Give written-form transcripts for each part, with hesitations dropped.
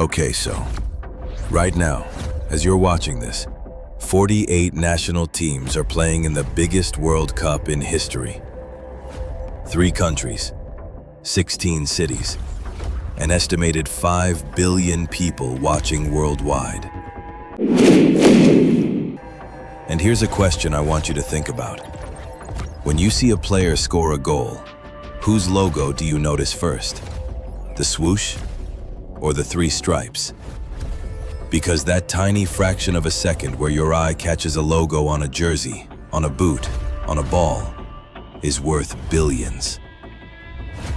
Okay, so, right now, as you're watching this, 48 national teams are playing in the biggest World Cup in history. 3 countries, 16 cities, an estimated 5 billion people watching worldwide. And here's a question I want you to think about. When you see a player score a goal, whose logo do you notice first? The swoosh or the 3 stripes? Because that tiny fraction of a second where your eye catches a logo on a jersey, on a boot, on a ball, is worth billions.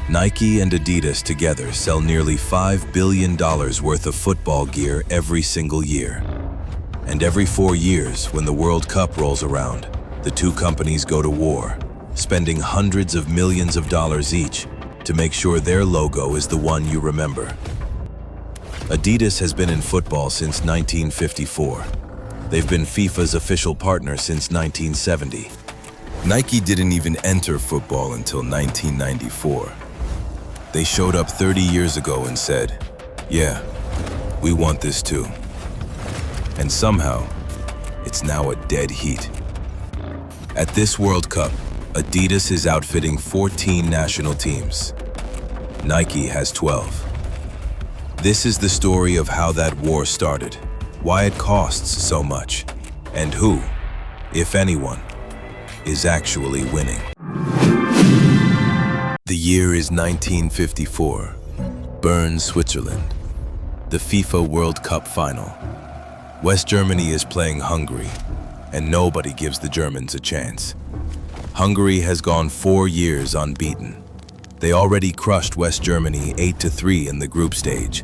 Nike and Adidas together sell nearly $5 billion worth of football gear every single year. And every 4 years, when the World Cup rolls around, the 2 companies go to war, spending hundreds of millions of dollars each to make sure their logo is the one you remember. Adidas has been in football since 1954. They've been FIFA's official partner since 1970. Nike didn't even enter football until 1994. They showed up 30 years ago and said, "Yeah, we want this too." And somehow, it's now a dead heat. At this World Cup, Adidas is outfitting 14 national teams. Nike has 12. This is the story of how that war started, why it costs so much, and who, if anyone, is actually winning. The year is 1954, Bern, Switzerland. The FIFA World Cup final. West Germany is playing Hungary, and nobody gives the Germans a chance. Hungary has gone 4 years unbeaten. They already crushed West Germany 8-3 in the group stage.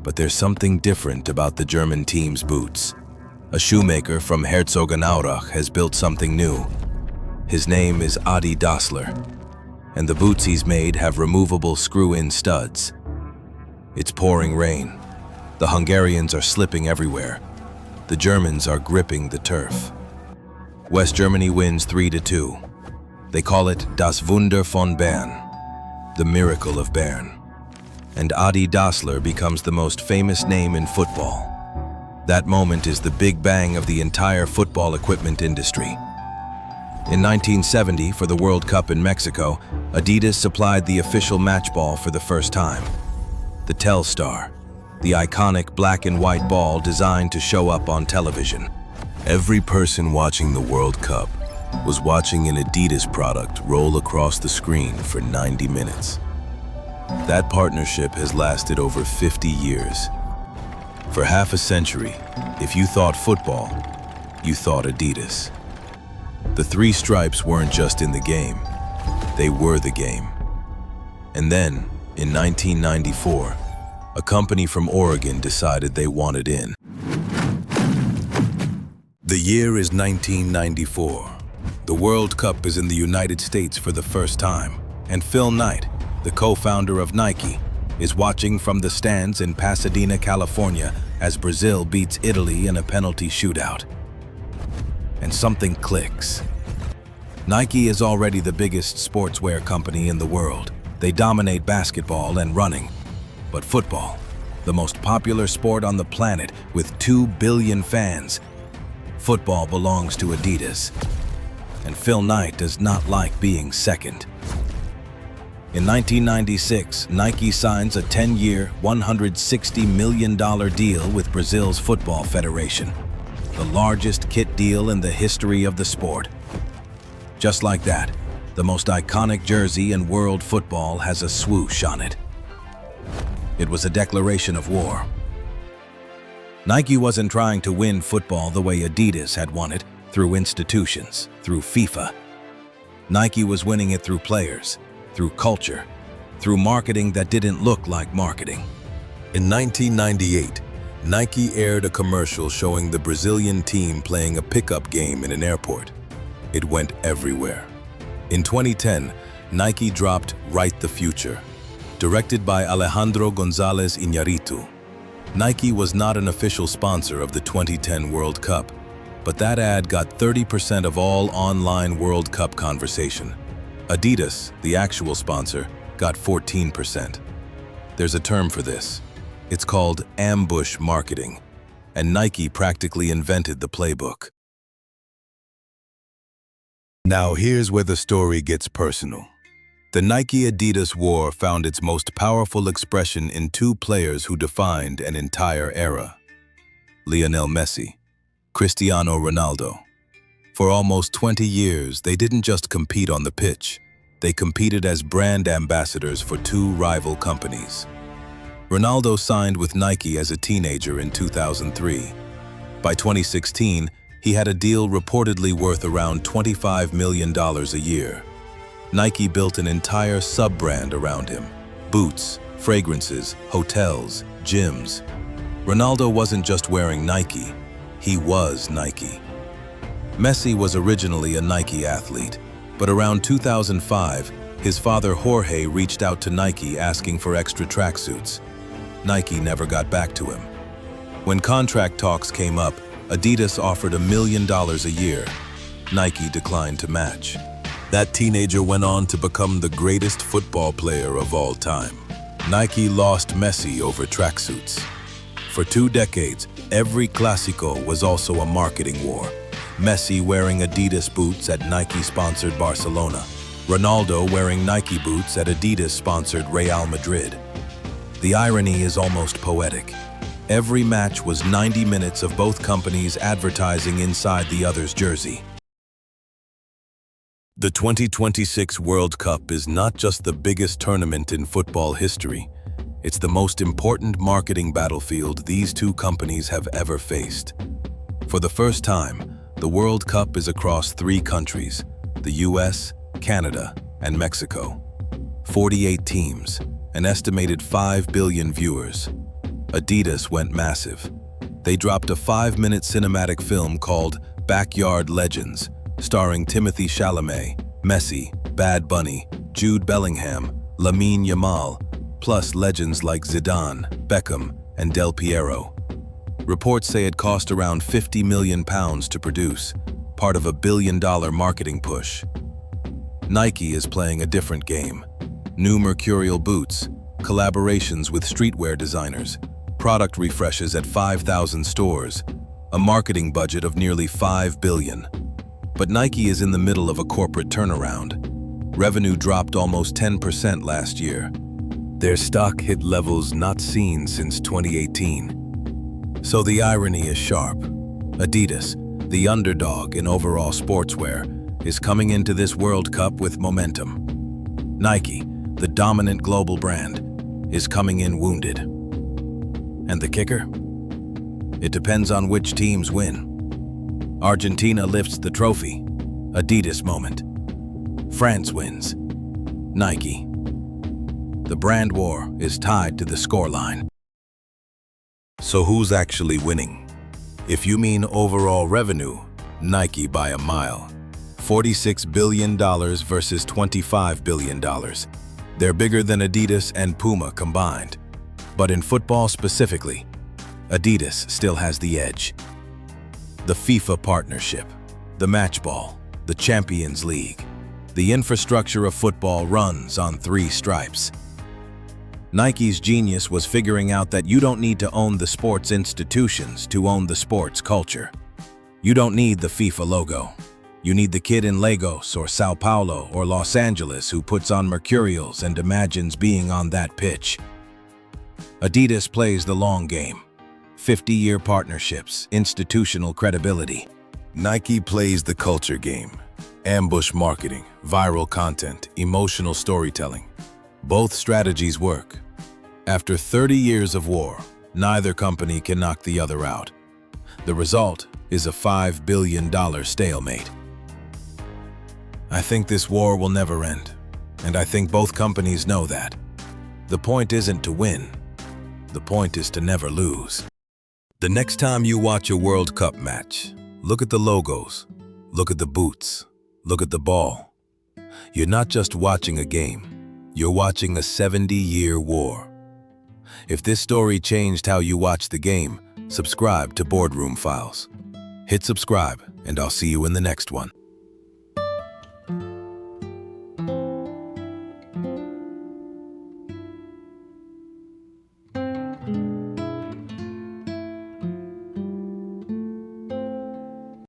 But there's something different about the German team's boots. A shoemaker from Herzogenaurach has built something new. His name is Adidas, and the boots he's made have removable screw-in studs. It's pouring rain. The Hungarians are slipping everywhere. The Germans are gripping the turf. West Germany wins 3-2. They call it Das Wunder von Bern, the Miracle of Bern. And Adidas becomes the most famous name in football. That moment is the big bang of the entire football equipment industry. In 1970, for the World Cup in Mexico, Adidas supplied the official match ball for the first time. The Telstar, the iconic black and white ball designed to show up on television. Every person watching the World Cup was watching an Adidas product roll across the screen for 90 minutes. That partnership has lasted over 50 years. For half a century, if you thought football, you thought Adidas. The 3 stripes weren't just in the game, they were the game. And then, in 1994, a company from Oregon decided they wanted in. The year is 1994. The World Cup is in the United States for the first time, and Phil Knight, the co-founder of Nike, is watching from the stands in Pasadena, California, as Brazil beats Italy in a penalty shootout. And something clicks. Nike is already the biggest sportswear company in the world. They dominate basketball and running. But football, the most popular sport on the planet with 2 billion fans, football belongs to Adidas. And Phil Knight does not like being second. In 1996, Nike signs a 10-year, $160 million deal with Brazil's Football Federation, the largest kit deal in the history of the sport. Just like that, the most iconic jersey in world football has a swoosh on it. It was a declaration of war. Nike wasn't trying to win football the way Adidas had won it, through institutions, through FIFA. Nike was winning it through players, through culture, through marketing that didn't look like marketing. In 1998, Nike aired a commercial showing the Brazilian team playing a pickup game in an airport. It went everywhere. In 2010, Nike dropped Write the Future, directed by Alejandro González Iñárritu. Nike was not an official sponsor of the 2010 World Cup, but that ad got 30% of all online World Cup conversation. Adidas, the actual sponsor, got 14%. There's a term for this: It's called ambush marketing, and Nike practically invented the playbook. Now here's where the story gets personal. The Nike-Adidas war found its most powerful expression in two players who defined an entire era: Lionel Messi, Cristiano Ronaldo. For almost 20 years, they didn't just compete on the pitch. They competed as brand ambassadors for two rival companies. Ronaldo signed with Nike as a teenager in 2003. By 2016, he had a deal reportedly worth around $25 million a year. Nike built an entire sub-brand around him: boots, fragrances, hotels, gyms. Ronaldo wasn't just wearing Nike, he was Nike. Messi was originally a Nike athlete, but around 2005, his father Jorge reached out to Nike asking for extra tracksuits. Nike never got back to him. When contract talks came up, Adidas offered $1 million a year. Nike declined to match. That teenager went on to become the greatest football player of all time. Nike lost Messi over tracksuits. For 2 decades, every Clásico was also a marketing war. Messi wearing Adidas boots at Nike-sponsored Barcelona. Ronaldo wearing Nike boots at Adidas-sponsored Real Madrid. The irony is almost poetic. Every match was 90 minutes of both companies advertising inside the other's jersey. The 2026 World Cup is not just the biggest tournament in football history. It's the most important marketing battlefield these two companies have ever faced. For the first time, the World Cup is across 3 countries: the US, Canada, and Mexico. 48 teams, an estimated 5 billion viewers. Adidas went massive. They dropped a 5-minute cinematic film called Backyard Legends, starring Timothée Chalamet, Messi, Bad Bunny, Jude Bellingham, Lamine Yamal, plus legends like Zidane, Beckham, and Del Piero. Reports say it cost around £50 million to produce, part of a billion-dollar marketing push. Nike is playing a different game. New mercurial boots, collaborations with streetwear designers, product refreshes at 5,000 stores, a marketing budget of nearly $5 billion. But Nike is in the middle of a corporate turnaround. Revenue dropped almost 10% last year. Their stock hit levels not seen since 2018. So the irony is sharp. Adidas, the underdog in overall sportswear, is coming into this World Cup with momentum. Nike, the dominant global brand, is coming in wounded. And the kicker? It depends on which teams win. Argentina lifts the trophy, Adidas moment. France wins, Nike. The brand war is tied to the scoreline. So who's actually winning? If you mean overall revenue, Nike by a mile. $46 billion versus $25 billion. They're bigger than Adidas and Puma combined. But in football specifically, Adidas still has the edge. The FIFA partnership, the match ball, the Champions League. The infrastructure of football runs on 3 stripes. Nike's genius was figuring out that you don't need to own the sports institutions to own the sports culture. You don't need the FIFA logo. You need the kid in Lagos or Sao Paulo or Los Angeles who puts on mercurials and imagines being on that pitch. Adidas plays the long game. 50-year partnerships, institutional credibility. Nike plays the culture game. Ambush marketing, viral content, emotional storytelling. Both strategies work. After 30 years of war, neither company can knock the other out. The result is a $5 billion stalemate. I think this war will never end, and I think both companies know that. The point isn't to win. The point is to never lose. The next time you watch a World Cup match, look at the logos, look at the boots, look at the ball. You're not just watching a game, you're watching a 70-year war. If this story changed how you watch the game, subscribe to Boardroom Files. Hit subscribe, and I'll see you in the next one.